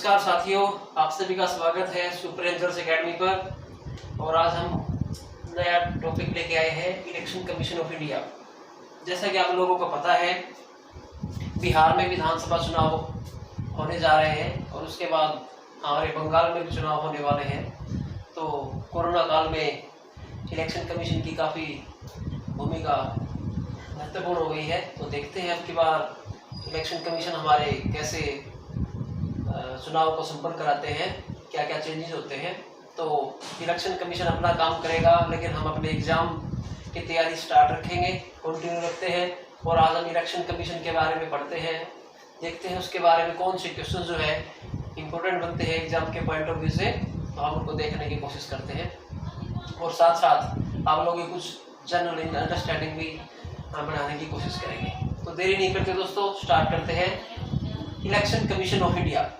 नमस्कार साथियों, आप सभी का स्वागत है सुपर रेंजर्स एकेडमी पर। और आज हम नया टॉपिक लेके आए हैं, इलेक्शन कमीशन ऑफ इंडिया। जैसा कि आप लोगों को पता है, बिहार में विधानसभा चुनाव होने जा रहे हैं और उसके बाद हमारे बंगाल में भी चुनाव होने वाले हैं। तो कोरोना काल में इलेक्शन कमीशन की काफ़ी भूमिका महत्वपूर्ण हो गई है। तो देखते हैं अब की बार इलेक्शन कमीशन हमारे कैसे चुनाव को संपन्न कराते हैं, क्या क्या चेंजेस होते हैं। तो इलेक्शन कमीशन अपना काम करेगा, लेकिन हम अपने एग्ज़ाम की तैयारी स्टार्ट रखेंगे, कंटिन्यू रखते हैं। और आज हम इलेक्शन कमीशन के बारे में पढ़ते हैं, देखते हैं उसके बारे में कौन से क्वेश्चन जो है इम्पोर्टेंट बनते हैं एग्जाम के पॉइंट ऑफ व्यू से। तो हम उनको देखने की कोशिश करते हैं और साथ साथ आप लोगों की कुछ जनरल अंडरस्टैंडिंग भी बढ़ाने की कोशिश करेंगे। तो देरी नहीं करते दोस्तों, स्टार्ट करते हैं। इलेक्शन कमीशन ऑफ इंडिया,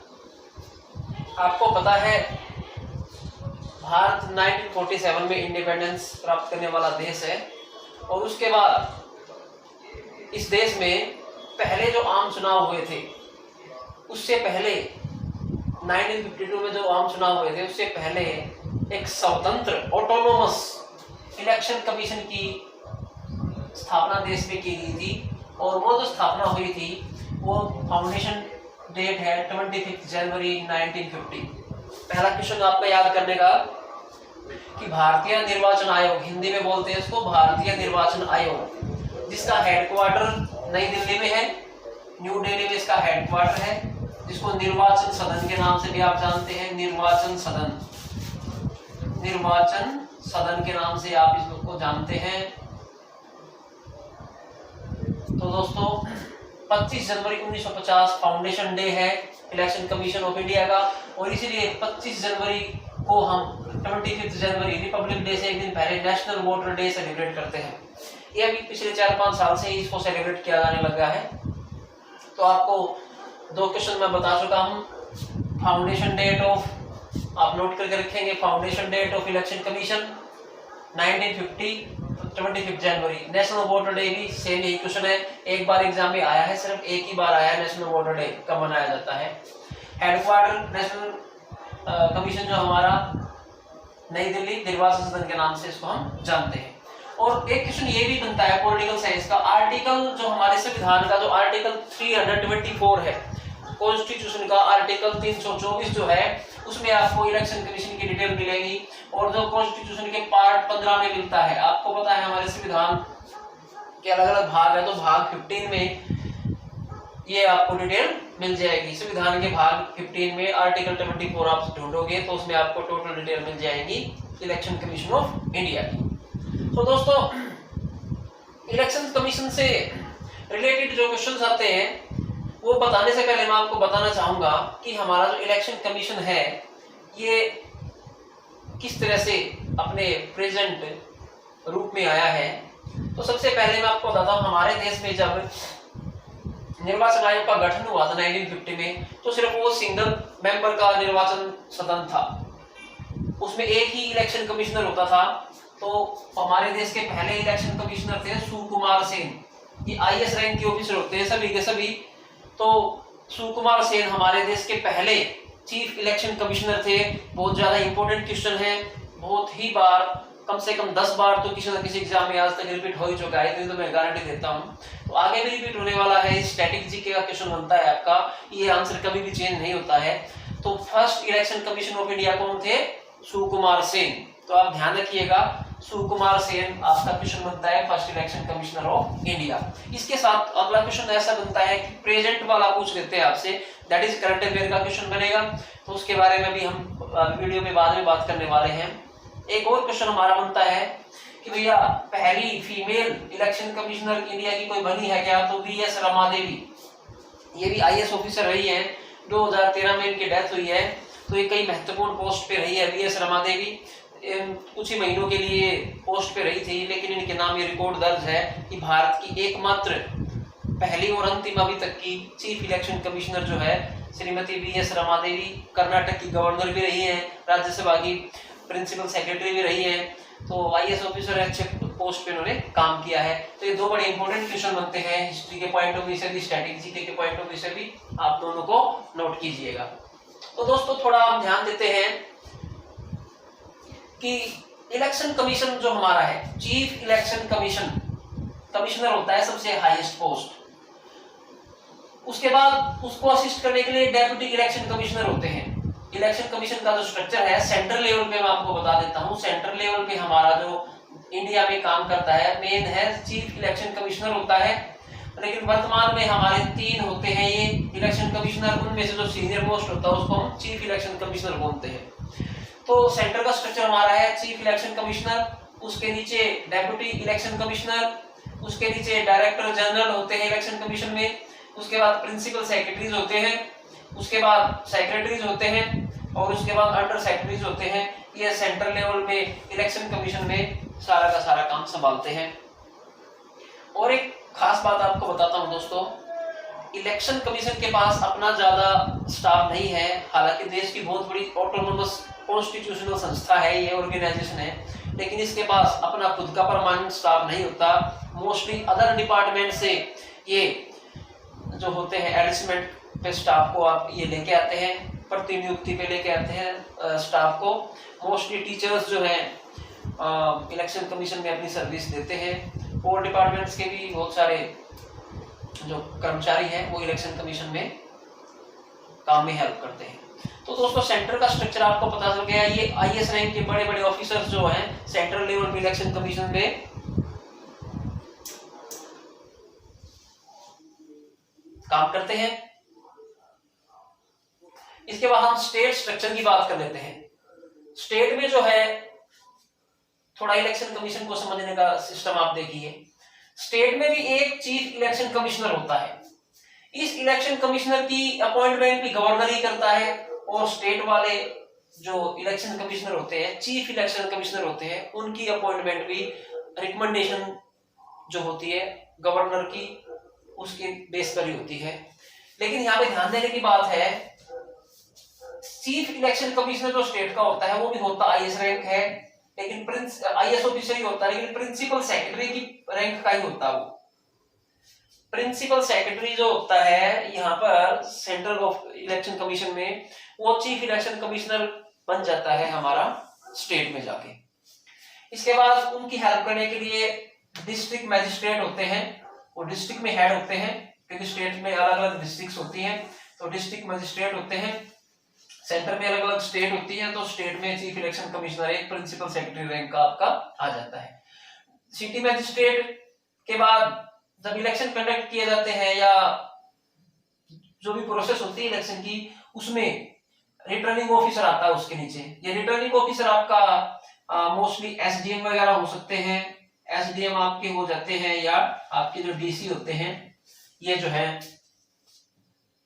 आपको पता है भारत 1947 में इंडिपेंडेंस प्राप्त करने वाला देश है। और उसके बाद इस देश में पहले जो आम चुनाव हुए थे, उससे पहले 1952 में जो आम चुनाव हुए थे, उससे पहले एक स्वतंत्र ऑटोनोमस इलेक्शन कमीशन की स्थापना देश में की गई थी। और वो जो स्थापना हुई थी वो फाउंडेशन डेट है 25 जनवरी 1950। पहला क्वेश्चन आपका याद करने का कि भारतीय निर्वाचन आयोग, हिंदी में बोलते हैं इसको भारतीय निर्वाचन आयोग, जिसका हेडक्वार्टर नई दिल्ली में है, न्यू दिल्ली में इसका हेडक्वार्टर है, जिसको निर्वाचन सदन के नाम से भी आप जानते हैं। निर्वाचन सदन के नाम से आप इसको जानते हैं। तो दोस्तों 25 जनवरी 1950 फाउंडेशन डे है इलेक्शन कमीशन ऑफ इंडिया का। और इसीलिए 25 जनवरी को हम 25 जनवरी रिपब्लिक डे से एक दिन पहले नेशनल वोटर डे सेलिब्रेट करते हैं। ये अभी पिछले 4-5 साल से ही इसको सेलिब्रेट किया जाने लगा है। तो आपको 2 क्वेश्चन मैं बता चुका हूँ। फाउंडेशन डेट ऑफ, आप नोट करके रखेंगे, foundation date of election commission 1950, 25 जनवरी। नेशनल वोटर डे भी सेम यही क्वेश्चन है, एक बार एग्जाम में आया है, सिर्फ एक ही बार आया है नेशनल वोटर डे कब मनाया जाता है। हेडक्वार्टर नेशनल कमीशन जो हमारा नई दिल्ली, निर्वाचन सदन के नाम से इसको हम जानते हैं। और एक क्वेश्चन ये भी बनता है पॉलिटिकल साइंस का, आर्टिकल जो हमारे संविधान का जो आर्टिकल 324 है कॉन्स्टिट्यूशन का, आर्टिकल 324 जो है, उसमें आपको इलेक्शन कमीशन की डिटेल मिलेगी। और जो कॉन्स्टिट्यूशन के पार्ट 15 में मिलता है, आपको पता है हमारे संविधान के अलग अलग भाग है, तो भाग 15 में ये आपको डिटेल मिल जाएगी। संविधान के भाग 15 में आर्टिकल 24 आप ढूंढोगे तो उसमें आपको टोटल डिटेल मिल जाएगी इलेक्शन कमीशन ऑफ इंडिया की। तो दोस्तों इलेक्शन कमीशन से रिलेटेड जो क्वेश्चंस आते हैं वो बताने से पहले मैं आपको बताना चाहूंगा कि हमारा जो इलेक्शन कमीशन है ये किस तरह से अपने प्रेजेंट रूप में आया है। तो सबसे पहले मैं आपको बताता हूँ, हमारे देश में जब निर्वाचन आयोग का गठन हुआ था 1950 में, तो सिर्फ वो सिंगल मेंबर का निर्वाचन सदन था, उसमें एक ही इलेक्शन कमिश्नर होता था। तो हमारे देश के पहले इलेक्शन कमिश्नर थे सुकुमार सेन। ये IAS रैंक के ऑफिसर होते हैं सभी के सभी। तो सुकुमार सेन हमारे देश के पहले चीफ इलेक्शन कमिश्नर थे। बहुत ज्यादा इंपॉर्टेंट क्वेश्चन है, बहुत ही बार, कम से कम 10 बार तो किसी न किसी एग्जाम में आज तक रिपीट हो ही चुका है, तो मैं गारंटी देता हूँ। तो आगे भी रिपीट होने वाला है। स्टैटिक जीके का क्वेश्चन बनता है आपका, ये आंसर कभी भी चेंज नहीं होता है। तो first election commission of India कौन थे? सुकुमार सेन। तो आप ध्यान रखिएगा, सुकुमार सेन आपका क्वेश्चन बनता है first election commissioner of India. इसके साथ अगला क्वेश्चन ऐसा बनता है कि प्रेजेंट वाला पूछ लेते हैं आपसे, दैट इज करंट अफेयर का क्वेश्चन बनेगा। तो उसके बारे में भी हम वीडियो में बाद में बात करने वाले हैं। एक और क्वेश्चन हमारा बनता है कि भैया पहली फीमेल इलेक्शन कमिश्नर इंडिया की कोई बनी है क्या? तो VS रमा देवी, ये भी IAS ऑफिसर रही है। 2013 में इनकी डेथ हुई है। तो ये कई महत्वपूर्ण पोस्ट पे रही है VS रमा देवी। कुछ ही महीनों के लिए पोस्ट पे रही थी, लेकिन इनके नाम ये रिकॉर्ड दर्ज है कि भारत की एकमात्र पहली और अंतिम अभी तक की चीफ इलेक्शन कमिश्नर जो है श्रीमती VS रमा देवी, कर्नाटक की गवर्नर भी रही है, राज्यसभा की प्रिंसिपल सेक्रेटरी भी रही है। तो IAS ऑफिसर अच्छे पोस्ट पे उन्होंने काम किया है। तो ये 2 बड़े इंपॉर्टेंट क्वेश्चन बनते हैं हिस्ट्री के पॉइंट ऑफ व्यू से भी, स्टैटिक जीके के पॉइंट ऑफ व्यू से भी, आप दोनों को नोट कीजिएगा। तो दोस्तों थोड़ा हम ध्यान देते हैं कि इलेक्शन कमीशन जो हमारा है, चीफ इलेक्शन कमिश्नर होता है सबसे हाईएस्ट पोस्ट। उसके बाद उसको असिस्ट करने के लिए डेप्यूटी इलेक्शन कमिश्नर होते हैं। इलेक्शन कमीशन का जो स्ट्रक्चर है सेंट्रल लेवल पे मैं आपको बता देता हूँ। सेंट्रल लेवल पे हमारा जो इंडिया में काम करता है मेन है चीफ इलेक्शन कमिश्नर होता है, लेकिन वर्तमान में हमारे 3 होते हैं ये इलेक्शन कमिश्नर। उनमें से जो सीनियर मोस्ट होता है उसको हम चीफ इलेक्शन कमिश्नर बोलते हैं। तो सेंटर का स्ट्रक्चर हमारा है चीफ इलेक्शन कमिश्नर, उसके नीचे डेप्यूटी इलेक्शन कमिश्नर, उसके नीचे डायरेक्टर जनरल होते हैं इलेक्शन कमीशन में, उसके बाद प्रिंसिपल सेक्रेटरीज होते हैं, उसके बाद सेक्रेटरीज होते हैं और उसके बाद अंडर सेक्रेटरीज होते हैं। ये सेंट्रल लेवल में इलेक्शन कमीशन में सारा का सारा काम संभालते हैं। और एक खास बात आपको बताता हूं दोस्तों, इलेक्शन कमीशन के पास अपना ज्यादा स्टाफ नहीं है। हालांकि देश की बहुत बड़ी ऑटोनोमस कॉन्स्टिट्यूशनल संस्था है, ये ऑर्गेनाइजेशन है, लेकिन इसके पास अपना खुद का परमानेंट स्टाफ नहीं होता। मोस्टली अदर डिपार्टमेंट से ये जो होते हैं एडजस्टमेंट पे स्टाफ को आप ये लेके आते हैं, प्रतिनियुक्ति पे लेके आते हैं स्टाफ को। मोस्टली टीचर्स जो हैं इलेक्शन कमीशन में अपनी सर्विस देते हैं। और डिपार्टमेंट्स के भी बहुत सारे जो कर्मचारी हैं वो इलेक्शन कमीशन में काम में हेल्प करते हैं। तो दोस्तों सेंटर का स्ट्रक्चर आपको पता चल गया। ये आईएएस रैंक के बड़े बड़े ऑफिसर्स जो हैं सेंट्रल लेवल पे इलेक्शन कमीशन में काम करते हैं। इसके बाद हम स्टेट स्ट्रक्चर की बात कर लेते हैं। स्टेट में जो है थोड़ा इलेक्शन कमीशन को समझने का सिस्टम आप देखिए। स्टेट में भी एक चीफ इलेक्शन कमिश्नर होता है। इस इलेक्शन कमिश्नर की अपॉइंटमेंट भी गवर्नर ही करता है और स्टेट वाले जो इलेक्शन कमिश्नर होते हैं, चीफ इलेक्शन कमिश्नर होते हैं, उनकी अपॉइंटमेंट भी रिकमेंडेशन जो होती है गवर्नर की उसके बेस पर ही होती है। लेकिन यहाँ पे ध्यान देने की बात है, चीफ इलेक्शन कमिश्नर जो स्टेट का होता है वो भी होता आईएएस रैंक है, लेकिन आईएएस ऑफिसर ही होता है, लेकिन प्रिंसिपल सेक्रेटरी की रैंक का ही होता है वो। प्रिंसिपल सेक्रेटरी जो होता है यहाँ पर सेंट्रल ऑफ इलेक्शन कमीशन में, वो चीफ इलेक्शन कमिश्नर बन जाता है हमारा स्टेट में जाके। इसके बाद उनकी हेल्प करने के लिए डिस्ट्रिक्ट मैजिस्ट्रेट होते हैं, वो डिस्ट्रिक्ट में हेड होते हैं क्योंकि स्टेट में अलग अलग डिस्ट्रिक्ट होती हैं, तो डिस्ट्रिक्ट मैजिस्ट्रेट होते हैं। सेंटर में अलग अलग स्टेट होती है, तो स्टेट में चीफ इलेक्शन कमिश्नर एक प्रिंसिपल सेक्रेटरी रैंक का आपका आ जाता है। सिटी मैजिस्ट्रेट के बाद जब इलेक्शन कंडक्ट किए जाते हैं या जो भी प्रोसेस होती है इलेक्शन की, उसमें रिटर्निंग ऑफिसर आता है उसके नीचे। ये रिटर्निंग ऑफिसर आपका मोस्टली एसडीएम वगैरह हो सकते हैं, एसडीएम आपके हो जाते हैं, या आपके जो डीसी होते हैं ये जो है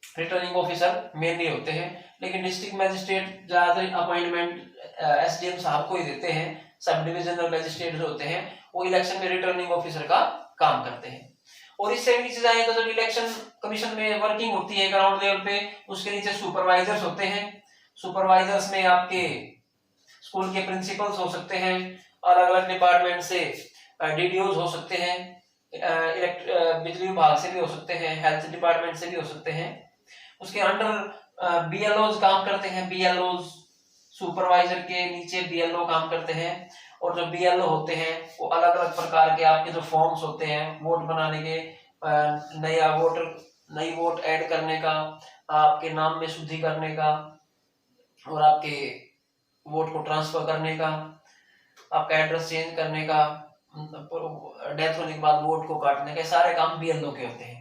रिटर्निंग ऑफिसर मेनली होते हैं। लेकिन डिस्ट्रिक्ट मैजिस्ट्रेट ज्यादातर अपॉइंटमेंट एसडीएम साहब को ही देते हैं। सब डिविजनल मैजिस्ट्रेट जो होते हैं वो इलेक्शन में रिटर्निंग ऑफिसर का काम करते हैं। और इससे नीचे जाए तो जब इलेक्शन कमीशन में वर्किंग होती है ग्राउंड लेवल पे, उसके नीचे सुपरवाइजर्स होते हैं। सुपरवाइजर्स में आपके स्कूल के प्रिंसिपल्स हो सकते हैं, अलग अलग डिपार्टमेंट से डीडीओज हो सकते हैं, बिजली विभाग से भी हो सकते हैं, हेल्थ डिपार्टमेंट से भी हो सकते हैं। उसके अंडर बीएलओज काम करते हैं। बीएलओज सुपरवाइजर के नीचे बीएलओ काम करते हैं। और जो बीएलओ होते हैं वो अलग अलग प्रकार के आपके जो फॉर्म्स होते हैं वोट बनाने के, नई वोट ऐड करने का, आपके नाम में शुद्धि करने का, और आपके वोट को ट्रांसफर करने का, आपका एड्रेस चेंज करने का, डेथ होने के बाद वोट को काटने के, सारे काम बीएलओ के होते हैं।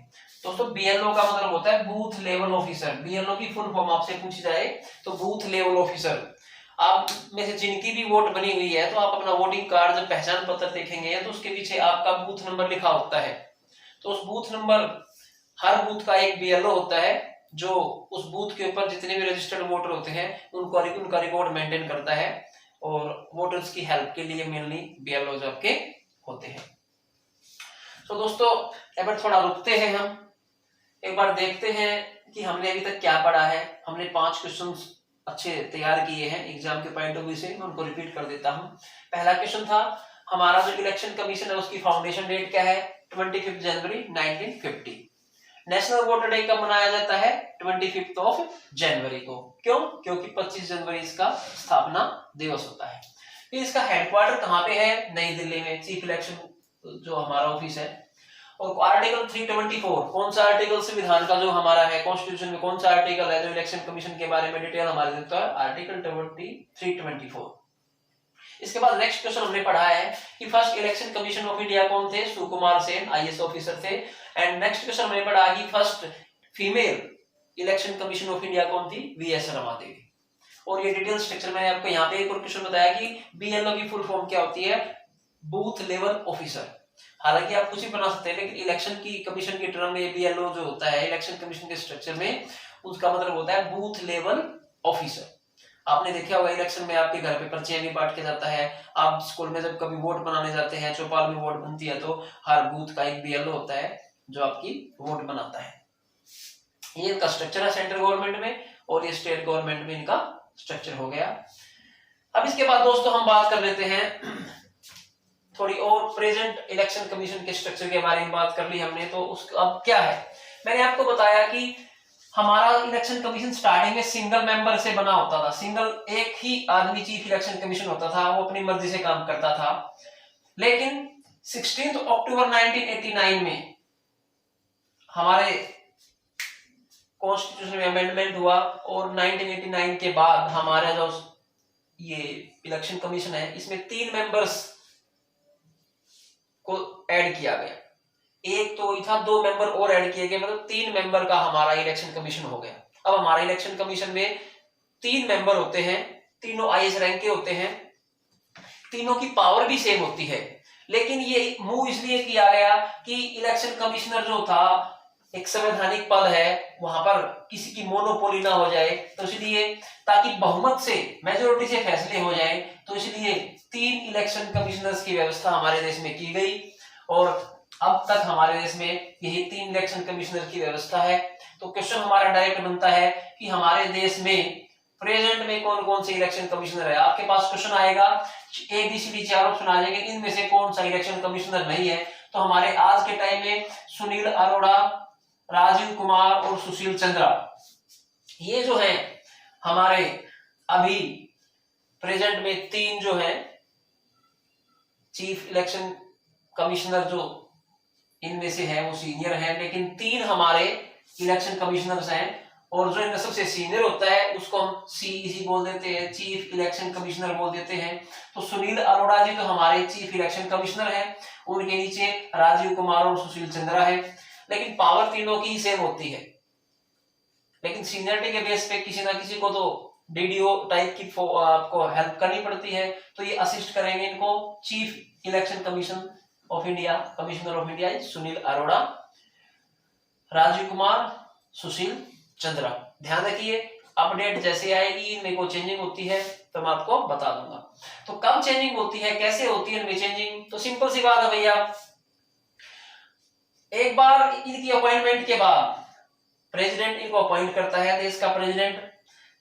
दोस्तों बीएलओ का मतलब होता है बूथ लेवल ऑफिसर। बीएलओ की फुल फॉर्म आपसे पूछी जाए तो बूथ लेवल ऑफिसर। आप में से जिनकी भी वोट बनी हुई है तो आप अपना वोटिंग कार्ड जब पहचान पत्र देखेंगे तो उसके पीछे आपका बूथ नंबर लिखा होता है। तो उस बूथ नंबर, हर बूथ का एक बीएलओ होता है जो उस बूथ के ऊपर जितने भी रजिस्टर्ड वोटर होते हैं उनका रिकॉर्ड मेंटेन करता है, और वोटर्स की हेल्प के लिए मेनली बीएलओ आपके होते हैं। तो दोस्तों एक बार थोड़ा रुकते हैं, हम एक बार देखते हैं कि हमने अभी तक क्या पढ़ा है। हमने 5 क्वेश्चंस अच्छे तैयार किए हैं एग्जाम के पॉइंट ऑफ व्यू से, मैं उनको रिपीट कर देता हूं। पहला क्वेश्चन था हमारा जो इलेक्शन कमीशन है उसकी फाउंडेशन डेट क्या है? 25 जनवरी 1950। नेशनल वोटर डे कब मनाया जाता है? 25 जनवरी को। क्यों? क्योंकि 25 जनवरी इसका स्थापना दिवस होता है। फिर इसका हेडक्वार्टर कहाँ पे है? नई दिल्ली में, चीफ इलेक्शन जो हमारा ऑफिस है। और आर्टिकल 324, कौन सा आर्टिकल संविधान का जो हमारा है, कॉन्स्टिट्यूशन में कौन सा आर्टिकल है जो इलेक्शन कमीशन के बारे में डिटेल हमारे देता है? आर्टिकल 324। इसके बाद नेक्स्ट क्वेश्चन हमने पढ़ा है कि first election commission of India कौन थे? सुकुमार सेन आईएएस ऑफिसर थे। एंड नेक्स्ट क्वेश्चन हमने पढ़ा कि first female election commission of India कौन थी? वीएस रमा देवी। और ये डिटेल स्ट्रक्चर मैंने आपको यहाँ पे एक और क्वेश्चन बताया कि बीएलओ की फुल फॉर्म क्या होती है? Booth level officer. हालांकि आप कुछ भी बना सकते हैं, लेकिन इलेक्शन की कमीशन के टर्म में बीएलओ जो होता है इलेक्शन कमीशन के स्ट्रक्चर में, उसका मतलब होता है बूथ लेवल ऑफिसर। आपने देखा होगा इलेक्शन में आपके घर पे पर्चियां भी बांट के जाता है। आप स्कूल में जब कभी वोट बनाने जाते हैं, चौपाल में वोट बनती है, तो हर बूथ का एक बीएलओ होता है जो आपकी वोट बनाता है। ये इनका स्ट्रक्चर है सेंट्रल गवर्नमेंट में, और ये स्टेट गवर्नमेंट में इनका स्ट्रक्चर हो गया। अब इसके बाद दोस्तों हम बात कर लेते हैं थोड़ी और प्रेजेंट इलेक्शन कमीशन के स्ट्रक्चर के बारे में बात कर ली हमने, तो उसका अब क्या है? मैंने आपको बताया कि हमारा इलेक्शन कमीशन स्टार्टिंग में सिंगल मेंबर से बना होता था, सिंगल एक ही आदमी चीफ इलेक्शन कमीशन होता था, वो अपनी मर्जी से काम करता था। लेकिन 16 अक्टूबर 1989 में हमारे कॉन्स्टिट्यूशन में अमेंडमेंट हुआ, और 1989 के बाद हमारा जो ये इलेक्शन कमीशन है इसमें 3 मेंबर्स को ऐड किया गया। एक तो था, 2 मेंबर और ऐड किए गए, मतलब 3 मेंबर का हमारा इलेक्शन कमीशन हो गया। अब हमारा इलेक्शन कमीशन में 3 मेंबर होते हैं, तीनों आईएएस रैंक के होते हैं, तीनों की पावर भी सेम होती है। लेकिन ये मूव इसलिए किया गया कि इलेक्शन कमिश्नर जो था एक संवैधानिक पद है, वहां पर किसी की मोनोपोली ना हो जाए, तो इसलिए ताकि बहुमत से मेजोरिटी से फैसले हो जाए, तो इसलिए 3 इलेक्शन कमिश्नर्स की व्यवस्था हमारे देश में की गई। और अब तक हमारे देश में यही 3 इलेक्शन कमिश्नर की व्यवस्था है। तो क्वेश्चन हमारा डायरेक्ट बनता है कि हमारे देश में प्रेजेंट में कौन कौन से इलेक्शन कमिश्नर है। आपके पास क्वेश्चन आएगा ABCD 4 ऑप्शन आ जाएंगे, इनमें से कौन सा इलेक्शन कमिश्नर नहीं है? तो हमारे आज के टाइम में सुनील अरोड़ा, राजीव कुमार और सुशील चंद्रा, ये जो है हमारे अभी प्रेजेंट में 3 जो है चीफ इलेक्शन कमिश्नर, जो इनमें से है वो सीनियर है, लेकिन 3 हमारे इलेक्शन कमिश्नर्स हैं। और जो इनमें सबसे सीनियर होता है उसको हम CEC बोल देते हैं, चीफ इलेक्शन कमिश्नर बोल देते हैं। तो सुनील अरोड़ा जी तो हमारे चीफ इलेक्शन कमिश्नर हैं, उनके नीचे राजीव कुमार और सुशील चंद्रा है। लेकिन पावर तीनों की ही सेम होती है, लेकिन सीनियरिटी के बेस पे किसी ना किसी को तो DDO टाइप की आपको हेल्प करनी पड़ती है, तो ये असिस्ट करेंगे इनको chief election commission of India, commissioner of India Sunil Arora, Rajiv Kumar, Sushil Chandra. ध्यान रखिए अपडेट जैसे आएगी इनमें को चेंजिंग होती है तो मैं आपको बता दूंगा। तो कब चेंजिंग होती है, कैसे होती है इनमें चेंजिंग? तो सिंपल सी बात है भैया, एक बार इनकी अपॉइंटमेंट के बाद प्रेसिडेंट इनको अपॉइंट करता है, देश का प्रेसिडेंट।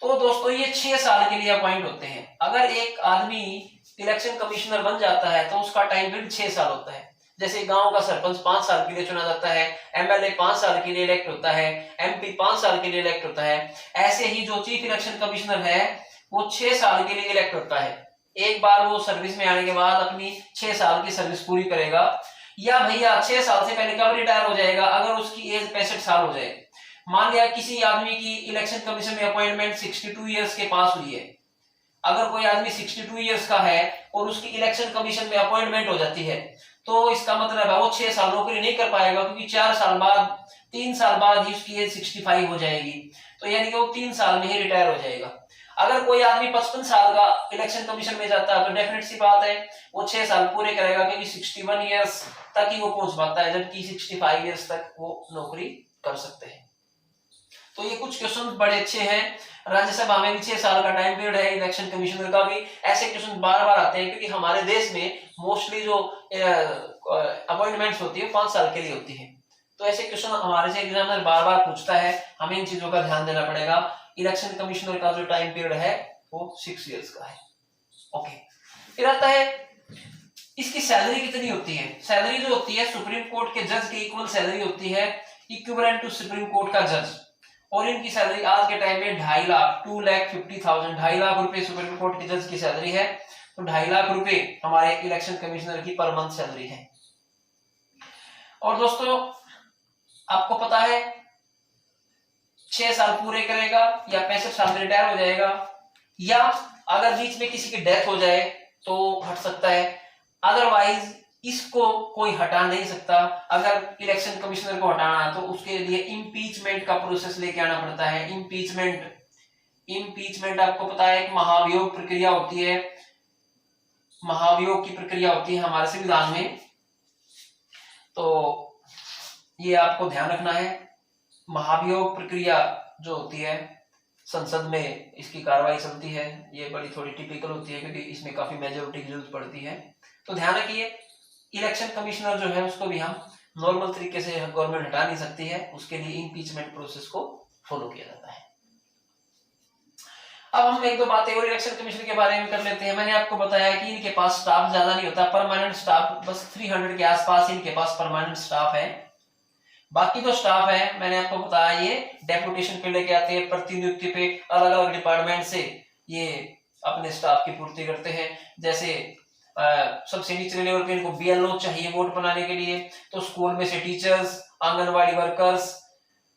तो दोस्तों ये 6 साल के लिए अपॉइंट होते हैं। अगर एक आदमी इलेक्शन कमिश्नर बन जाता है तो उसका टाइम पीरियड 6 साल होता है। जैसे गांव का सरपंच 5 साल के लिए चुना जाता है, MLA 5 साल के लिए इलेक्ट होता है, MP 5 साल के लिए इलेक्ट होता है, ऐसे ही जो चीफ इलेक्शन कमिश्नर है वो 6 साल के लिए इलेक्ट होता है। एक बार वो सर्विस में आने के बाद अपनी 6 साल की सर्विस पूरी करेगा, या भैया 6 साल से पहले कब रिटायर हो जाएगा अगर उसकी एज 65 साल हो जाए। मान लिया किसी आदमी की इलेक्शन कमीशन में अपॉइंटमेंट 62 इयर्स के पास हुई है, अगर कोई आदमी 62 इयर्स का है और उसकी इलेक्शन कमीशन में अपॉइंटमेंट हो जाती है, तो इसका मतलब है वो 6 साल नौकरी नहीं कर पाएगा, क्योंकि 4 साल बाद 3 साल बाद ही उसकी एज 65 हो जाएगी, तो यानी कि वो 3 साल में ही रिटायर हो जाएगा। अगर कोई आदमी 55 साल का इलेक्शन कमीशन में जाता है तो डेफिनेट सी बात है वो 6 साल पूरे करेगा, क्योंकि 61 इयर्स तक ही वो पहुंच पाता है, जबकि 65 इयर्स तक वो नौकरी कर सकते हैं। तो ये कुछ क्वेश्चन बड़े अच्छे हैं। राज्यसभा में भी 6 साल का टाइम पीरियड है, इलेक्शन कमिश्नर का भी। ऐसे क्वेश्चन बार बार आते हैं क्योंकि हमारे देश में मोस्टली जो अपॉइंटमेंट्स होती है 5 साल के लिए होती है। तो ऐसे क्वेश्चन हमारे से एग्जामिनर बार बार पूछता है, हमें इन चीजों का ध्यान देना पड़ेगा। इलेक्शन कमिश्नर का जो टाइम पीरियड है वो 6 इयर्स का है। ओके, फिर आता है इसकी सैलरी कितनी होती है। सैलरी जो होती है सुप्रीम कोर्ट के जज की इक्वल सैलरी होती है, इक्विवेलेंट टू सुप्रीम कोर्ट का जज। और इनकी सैलरी आज के टाइम में 2.5 लाख 2,50,000 2.5 लाख रुपए सुप्रीम कोर्ट के जज की सैलरी है। तो 2.5 लाख रुपए हमारे इलेक्शन कमिश्नर की पर मंथ सैलरी है। और दोस्तों आपको पता है 6 साल पूरे करेगा या 65 साल में रिटायर हो जाएगा, या अगर बीच में किसी की डेथ हो जाए तो हट सकता है, अदरवाइज इसको कोई हटा नहीं सकता। अगर इलेक्शन कमिश्नर को हटाना है तो उसके लिए इम्पीचमेंट का प्रोसेस लेके आना पड़ता है। इम्पीचमेंट आपको पता है एक महाभियोग प्रक्रिया होती है, महाभियोग की प्रक्रिया होती है हमारे संविधान में, तो ये आपको ध्यान रखना है। महाभियोग प्रक्रिया जो होती है संसद में इसकी कार्रवाई चलती है, ये बड़ी थोड़ी टिपिकल होती है क्योंकि इसमें काफी मेजोरिटी की जरूरत पड़ती है। तो ध्यान रखिए इलेक्शन कमिश्नर जो है उसको भी हम नॉर्मल तरीके से गवर्नमेंट हटा नहीं सकती है, उसके लिए इम्पीचमेंट प्रोसेस को फॉलो किया जाता है। अब हम एक दो बातें और इलेक्शन कमीशन के बारे में कर लेते हैं। मैंने आपको बताया कि इनके पास स्टाफ ज्यादा नहीं होता, परमानेंट स्टाफ बस 300 के आसपास इनके पास परमानेंट स्टाफ है। बाकी जो स्टाफ है मैंने आपको बताया ये डेपुटेशन पे लेके आते हैं, प्रतिनियुक्ति पे अलग अलग डिपार्टमेंट से ये अपने स्टाफ की पूर्ति करते हैं। जैसे सबसे निचले लेवल पे इनको बीएलओ चाहिए वोट बनाने के लिए, तो स्कूल में से टीचर्स, आंगनवाड़ी वर्कर्स,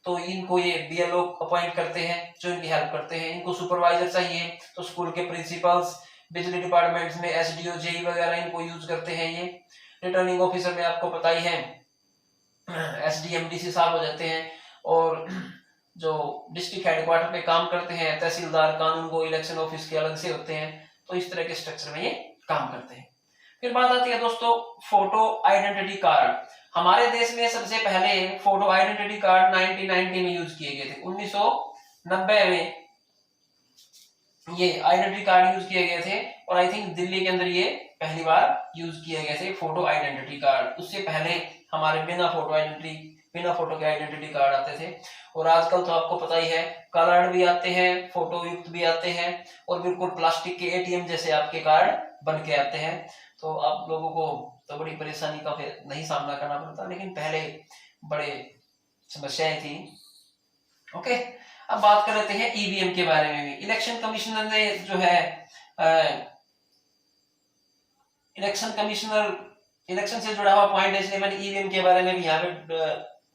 तो इनको ये बीएलओ अपॉइंट करते हैं जो इनकी हेल्प करते हैं। इनको सुपरवाइजर चाहिए तो स्कूल के प्रिंसिपल्स, बिजली डिपार्टमेंट्स में एसडीओ, जेई वगैरह इनको यूज करते हैं ये। रिटर्निंग ऑफिसर में आपको पता ही है एसडीएम डीसी साहब हो जाते हैं, और जो डिस्ट्रिक्ट हेडक्वार्टर पे काम करते हैं तहसीलदार, कानून गो, इलेक्शन ऑफिस के अलग से होते हैं। तो इस तरह के स्ट्रक्चर में ये काम करते हैं। फिर बात आती है दोस्तों फोटो आइडेंटिटी कार्ड। हमारे देश में सबसे पहले फोटो आइडेंटिटी कार्ड 1990 में यूज किए गए थे। 1990 में ये आइडेंटिटी कार्ड यूज किए गए थे, और आई थिंक दिल्ली के अंदर ये पहली बार यूज किए गए थे फोटो आइडेंटिटी कार्ड। उससे पहले हमारे बिना फोटो के आइडेंटिटी कार्ड आते थे। और आजकल तो आपको पता ही है कलर्ड भी आते हैं, फोटो युक्त भी आते हैं, और बिल्कुल प्लास्टिक के एटीएम जैसे आपके कार्ड बन के आते हैं। तो आप लोगों को तो बड़ी परेशानी का फिर नहीं सामना करना पड़ता, लेकिन पहले बड़े समस्याएं थी। ओके, अब बात कर लेते हैं ईवीएम के बारे में भी। इलेक्शन कमिश्नर ने जो है इलेक्शन से जुड़ा हुआ पॉइंट है, इसलिए मैंने ईवीएम के बारे में भी यहाँ पे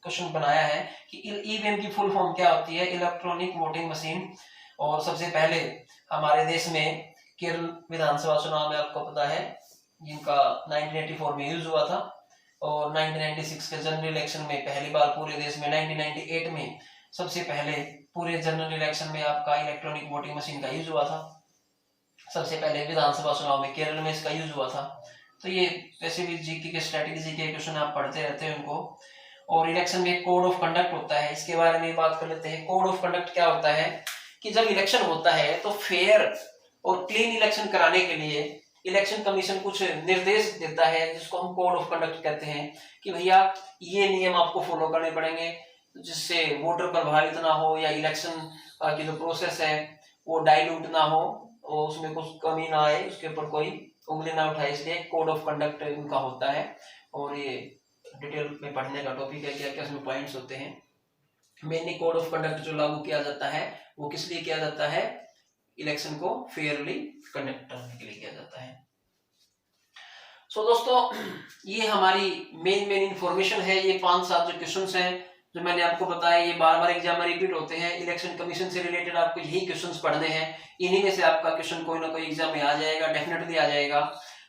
क्वेश्चन बनाया है कि ईवीएम की फुल फॉर्म क्या होती है, इलेक्ट्रॉनिक वोटिंग मशीन। और सबसे पहले हमारे देश में केरल विधानसभा चुनाव में आपको पता है जिनका 1984 में यूज हुआ था, और 1996 के जनरल इलेक्शन में पहली बार पूरे देश में, 1998 में सबसे पहले पूरे जनरल इलेक्शन में आपका इलेक्ट्रॉनिक वोटिंग मशीन का यूज हुआ था। सबसे पहले विधानसभा चुनाव में केरल में इसका यूज हुआ था। तो ये वैसे भी जीके के स्ट्रेटेजी के क्वेश्चन आप पढ़ते रहते हैं उनको। और इलेक्शन में कोड ऑफ कंडक्ट होता है, इसके बारे में बात कर लेते हैं। कोड ऑफ कंडक्ट क्या होता है कि जब इलेक्शन होता है तो फेयर और क्लीन इलेक्शन कराने के लिए इलेक्शन कमीशन कुछ निर्देश देता है, जिसको हम कोड ऑफ कंडक्ट कहते हैं कि भैया ये नियम आपको फॉलो करने पड़ेंगे, जिससे वोटर प्रभावित ना हो, या इलेक्शन की जो प्रोसेस है वो डाइल्यूट ना हो, और उसमें कुछ कमी ना आए, उसके ऊपर कोई उंगली ना उठाए, इसलिए कोड ऑफ कंडक्ट उनका होता है। और ये डिटेल में पढ़ने का टॉपिक है, क्या क्या उसमें पॉइंट्स होते हैं। मेनली कोड ऑफ कंडक्ट जो लागू किया जाता है वो किस लिए किया जाता है, इलेक्शन को फेयरली कंडक्ट करने के लिए किया जाता है। सो दोस्तों ये हमारी मेन इंफॉर्मेशन है। ये 5-7 जो क्वेश्चंस हैं जो मैंने आपको बताया, ये बार बार एग्जाम में रिपीट होते हैं। इलेक्शन कमीशन से रिलेटेड आपको यही क्वेश्चंस पढ़ने हैं, इन्हीं में से आपका क्वेश्चन कोई ना कोई एग्जाम में आ जाएगा, डेफिनेटली आ जाएगा।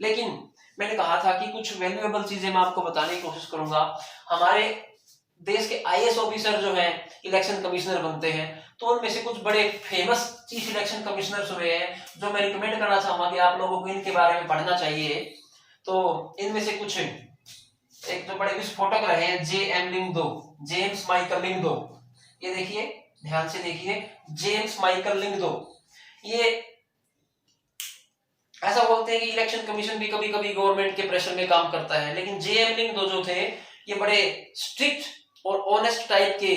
लेकिन मैंने कहा था कि कुछ वैल्यूएबल चीजें मैं आपको बताने की कोशिश करूंगा। हमारे देश के आईएएस ऑफिसर जो हैं इलेक्शन कमिश्नर बनते हैं, तो उनमें से कुछ बड़े फेमस चीफ इलेक्शन कमिश्नर्स हुए हैं जो मैं रिकमेंड करना चाहूंगा कि आप लोगों को इनके बारे में पढ़ना चाहिए। तो इनमें से कुछ एक जो बड़े विस्फोटक रहे हैं, जेम्स माइकल लिंगदो। ये देखिए, ध्यान से देखिए, जेम्स माइकल लिंगदो। ये ऐसा बोलते हैं कि इलेक्शन कमीशन भी कभी कभी गवर्नमेंट के प्रेशर में काम करता है, लेकिन जेएम लिंगदो जो थे ये बड़े स्ट्रिक्ट और ऑनेस्ट टाइप के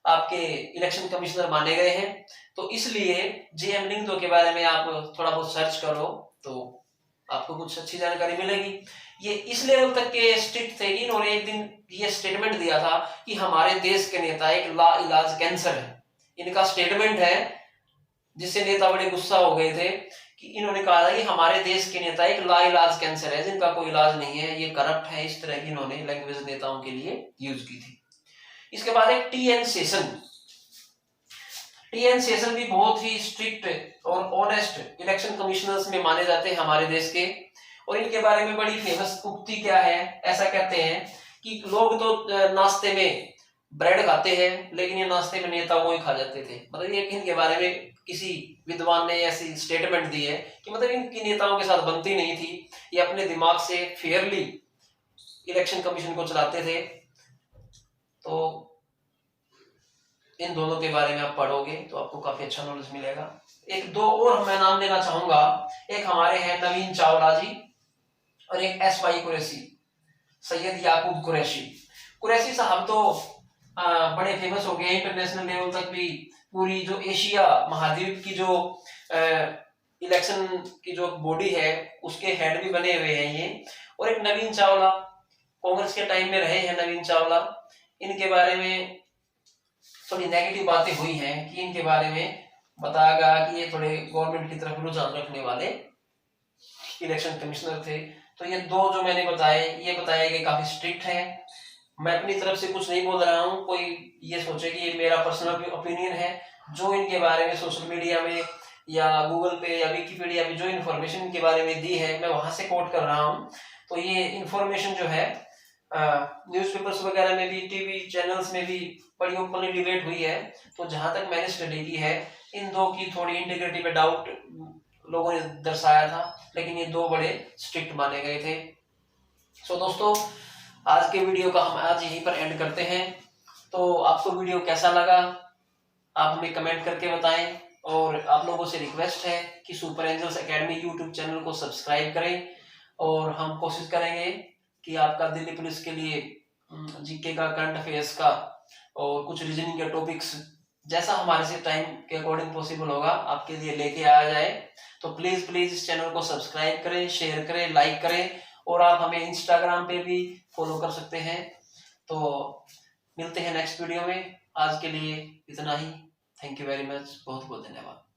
आपके इलेक्शन कमिश्नर माने गए हैं। तो इसलिए जेएम लिंगदो के बारे में आप थोड़ा बहुत सर्च करो तो आपको कुछ अच्छी जानकारी मिलेगी। ये इस लेवल तक के स्ट्रिक्ट थे कि इन्होंने एक दिन ये स्टेटमेंट दिया था कि हमारे देश के नेता एक लाइलाज कैंसर है, इनका स्टेटमेंट है जिससे नेता बड़े गुस्सा हो गए थे कि इन्होंने कहा था कि हमारे देश के नेता एक लाइलाज कैंसर है जिनका कोई इलाज नहीं है, ये करप्ट है। इस तरह की इन्होंने लैंग्वेज नेताओं के लिए यूज की थी। इसके बाद एक टीएन सेशन भी बहुत ही स्ट्रिक्ट और ऑनेस्ट इलेक्शन कमिश्नर्स में माने जाते हैं हमारे देश के। और इनके बारे में बड़ी फेमस उक्ति क्या है, ऐसा कहते हैं कि लोग तो नाश्ते में ब्रेड खाते हैं लेकिन ये नाश्ते में नेता को ही खा जाते थे। मतलब ये इनके बारे में किसी विद्वान ने ऐसी स्टेटमेंट दी है कि मतलब इनकी नेताओं के साथ बनती नहीं थी, ये अपने दिमाग से फेयरली इलेक्शन कमीशन को चलाते थे। तो इन दोनों के बारे में आप पढ़ोगे तो आपको काफी अच्छा नॉलेज मिलेगा। एक दो और मैं नाम लेना चाहूंगा, एक हमारे हैं नवीन चावला जी और एक एस वाई कुरैशी, सैयद याकूब कुरैशी साहब तो बड़े फेमस हो गए इंटरनेशनल लेवल तक भी। पूरी जो एशिया महाद्वीप की जो इलेक्शन की जो बॉडी है उसके हेड भी बने हुए हैं ये। और एक नवीन चावला, कांग्रेस के टाइम में रहे हैं नवीन चावला। इनके बारे में थोड़ी नेगेटिव बातें हुई हैं कि इनके बारे में बताया गया कि ये थोड़े गवर्नमेंट की तरफ रुझान रखने वाले इलेक्शन कमिश्नर थे। तो ये दो जो मैंने बताए, ये बताए गए काफी स्ट्रिक्ट हैं। मैं अपनी तरफ से कुछ नहीं बोल रहा हूँ, कोई ये सोचे कि ये मेरा पर्सनल ओपिनियन है। जो इनके बारे में सोशल मीडिया में या गूगल पे या विकिपीडिया पे जो इन्फॉर्मेशन इनके बारे में दी है मैं वहां से कोट कर रहा हूँ। तो ये इन्फॉर्मेशन जो है न्यूज़पेपर्स वगैरह में भी, टीवी चैनल्स में भी बड़ी ओपनली डिबेट हुई है। तो जहां तक मैंने स्टडी की है, इन दो की थोड़ी इंटीग्रिटी पे डाउट लोगों ने दर्शाया था, लेकिन ये दो बड़े स्ट्रिक्ट माने गए थे। सो दोस्तों, आज के वीडियो का हम आज यहीं पर एंड करते हैं। तो आपको वीडियो कैसा लगा आप हमें कमेंट करके बताएं। और आप लोगों से रिक्वेस्ट है कि super angels academy YouTube channel को सब्सक्राइब करें। और हम कोशिश करेंगे कि आपका दिल्ली पुलिस के लिए जीके का, करंट अफेयर्स का और कुछ रीजनिंग के टॉपिक्स जैसा हमारे से टाइम के अकॉर्डिंग पॉसिबल होगा आपके लिए लेके आया जाए। तो प्लीज इस चैनल को सब्सक्राइब करें, शेयर करें, लाइक करें। और आप हमें इंस्टाग्राम पे भी फॉलो कर सकते हैं। तो मिलते हैं नेक्स्ट वीडियो में। आज के लिए इतना ही। थैंक यू वेरी मच, बहुत बहुत धन्यवाद।